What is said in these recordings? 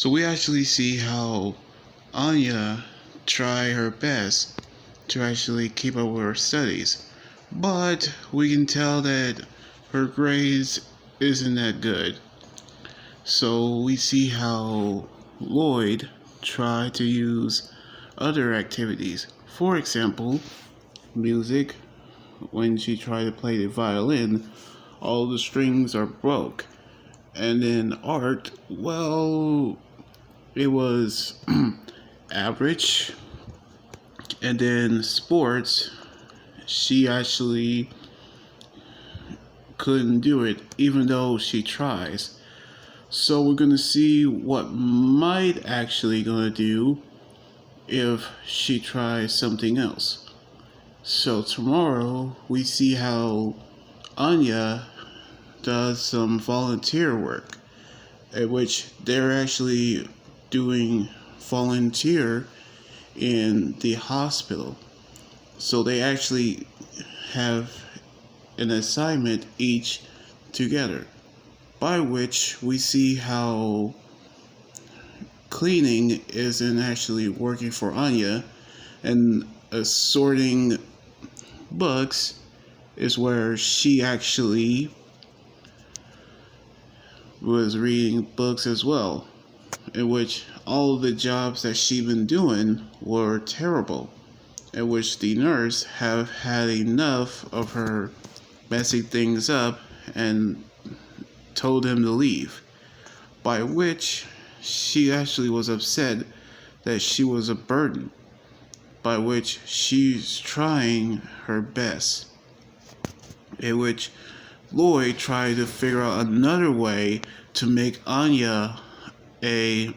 So we actually see how Anya try her best to actually keep up with her studies, but we can tell that her grades isn't that good. So we see how Lloyd tried to use other activities. For example, music. When she tried to play the violin, all the strings are broke. And then art, well, it was average. And then sports, she actually couldn't do it, even though she tries. So we're gonna see what might actually gonna do if she tries something else. So tomorrow we see how Anya does some volunteer work, at which they're actually doing volunteer in the hospital. So they actually have an assignment each together, by which we see how cleaning isn't actually working for Anya, and sorting books is where she actually was reading books as well, in which all the jobs that she'd been doing were terrible, in which the nurse have had enough of her messing things up and told him to leave, by which she actually was upset that she was a burden, by which she's trying her best, in which Lloyd tried to figure out another way to make Anya a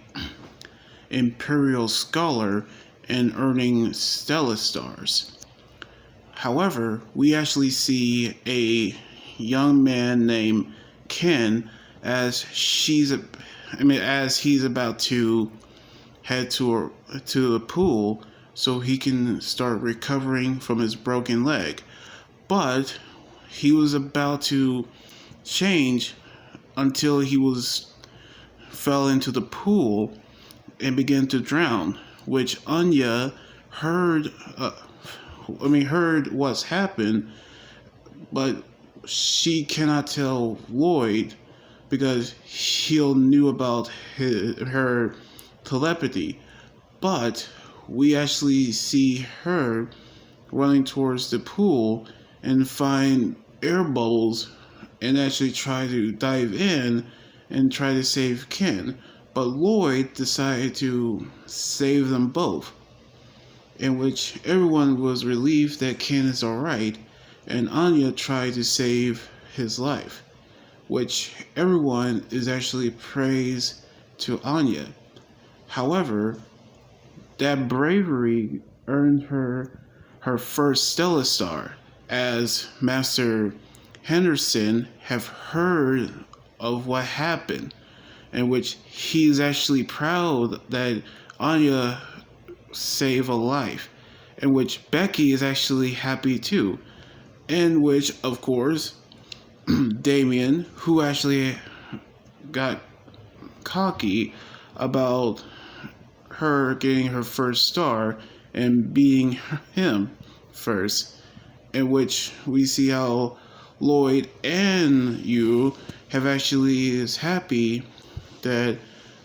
imperial scholar and earning Stella stars. However, we actually see a young man named Ken as he's about to head to the pool so he can start recovering from his broken leg. But he was about to change until fell into the pool and began to drown, which Anya heard heard what's happened, but she cannot tell Lloyd because he knew about her telepathy. But we actually see her running towards the pool and find air bubbles and actually try to dive in and try to save Ken. But Lloyd decided to save them both, in which everyone was relieved that Ken is alright, and Anya tried to save his life, which everyone is actually praised to Anya. However, that bravery earned her first Stella star, as Master Henderson have heard of what happened, in which he's actually proud that Anya saved a life, in which Becky is actually happy too, in which, of course, Damien, who actually got cocky about her getting her first star and being him first, in which we see how Lloyd and you have actually is happy that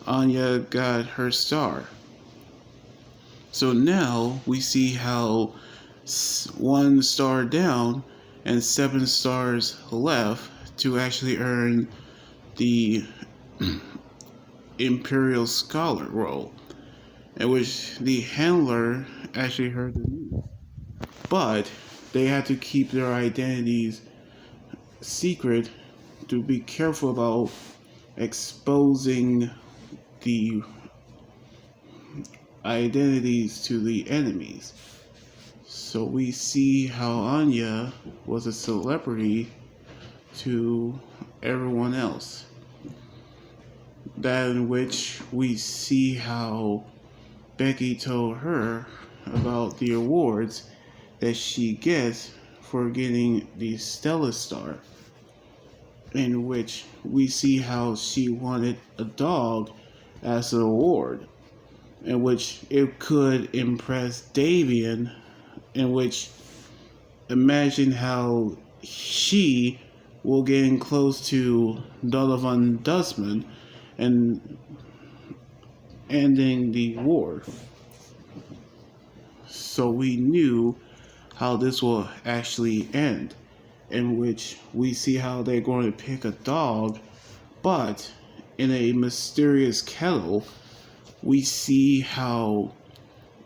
Anya got her star. So now we see how 1 star down and 7 stars left to actually earn the Imperial Scholar role, in which the handler actually heard the news. But they had to keep their identities secret to be careful about exposing the identities to the enemies. So we see how Anya was a celebrity to everyone else. That in which we see how Becky told her about the awards that she gets for getting the Stella Star, in which we see how she wanted a dog as an award, in which it could impress Davian, in which imagine how she will getting close to Donovan Dustman and ending the war. So we knew how this will actually end, in which we see how they're going to pick a dog, but in a mysterious kettle, we see how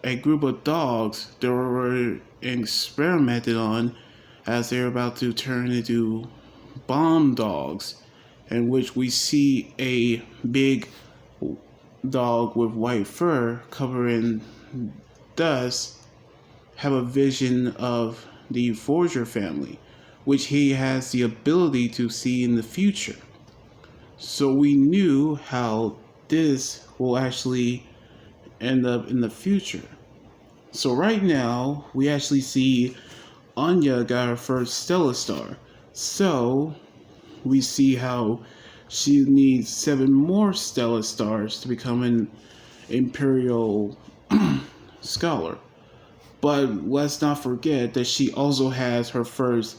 a group of dogs that were experimented on as they're about to turn into bomb dogs, in which we see a big dog with white fur covered in dust have a vision of the Forger family, which he has the ability to see in the future. So we knew how this will actually end up in the future. So right now, we actually see Anya got her first Stella star. So we see how she needs 7 more Stella stars to become an Imperial scholar. But let's not forget that she also has her first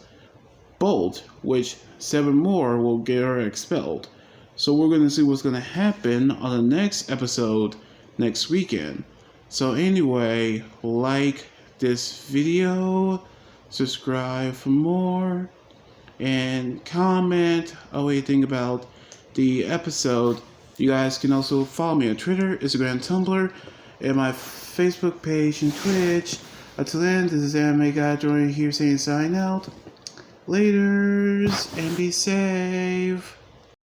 bolt, which 7 more will get her expelled. So we're going to see what's going to happen on the next episode next weekend. So anyway, like this video, subscribe for more, and comment what you think about the episode. You guys can also follow me on Twitter, Instagram, Tumblr, and my Facebook page and Twitch. Until then, this is Anime Guy Jordan here saying sign out. Laters, and be safe.